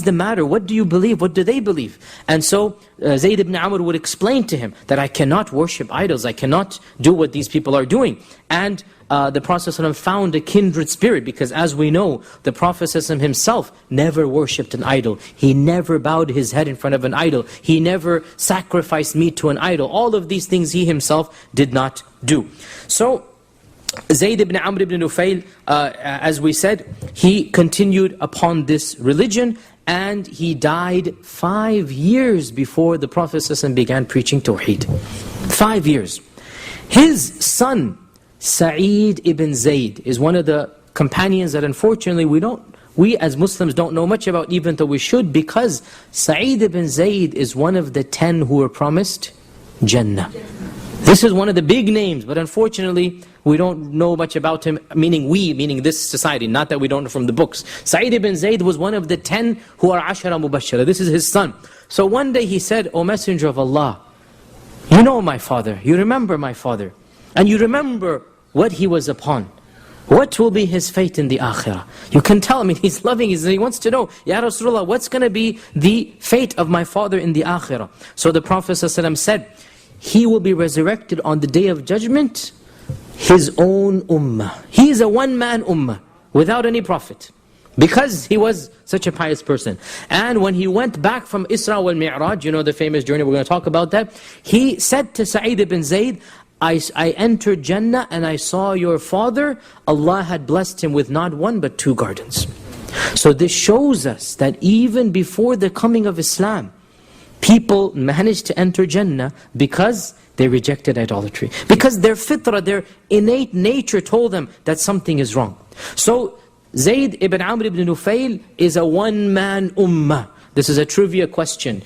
the matter? What do you believe? What do they believe? And so Zaid ibn Amr would explain to him that I cannot worship idols, I cannot do what these people are doing. And the Prophet ﷺ found a kindred spirit, because as we know, the Prophet ﷺ himself never worshipped an idol. He never bowed his head in front of an idol. He never sacrificed meat to an idol. All of these things he himself did not do. So Zayd ibn Amr ibn Nufail, as we said, he continued upon this religion, and he died 5 years before the Prophet ﷺ began preaching Tawheed. 5 years. His son, Sa'id ibn Zaid, is one of the companions that unfortunately we as Muslims don't know much about, even though we should, because Sa'id ibn Zaid is one of the 10 who were promised Jannah. This is one of the big names, but unfortunately we don't know much about him, meaning this society, not that we don't know from the books. Sa'id ibn Zaid was one of the 10 who are Ashara Mubashara. This is his son. So one day he said, O Messenger of Allah, you know my father, you remember my father, and you remember what he was upon. What will be his fate in the akhirah? You can tell me, he's loving, he wants to know, Ya Rasulullah, what's going to be the fate of my father in the akhirah? So the Prophet ﷺ said, he will be resurrected on the day of judgment, his own ummah. He is a one-man ummah, without any prophet, because he was such a pious person. And when he went back from Isra wal Mi'raj, you know the famous journey, we're going to talk about that, he said to Sa'id ibn Zayd, I entered Jannah and I saw your father, Allah had blessed him with not one but 2 gardens. So this shows us that even before the coming of Islam, people managed to enter Jannah because they rejected idolatry. Because their fitrah, their innate nature told them that something is wrong. So Zayd ibn Amr ibn Nufail is a one-man ummah. This is a trivia question.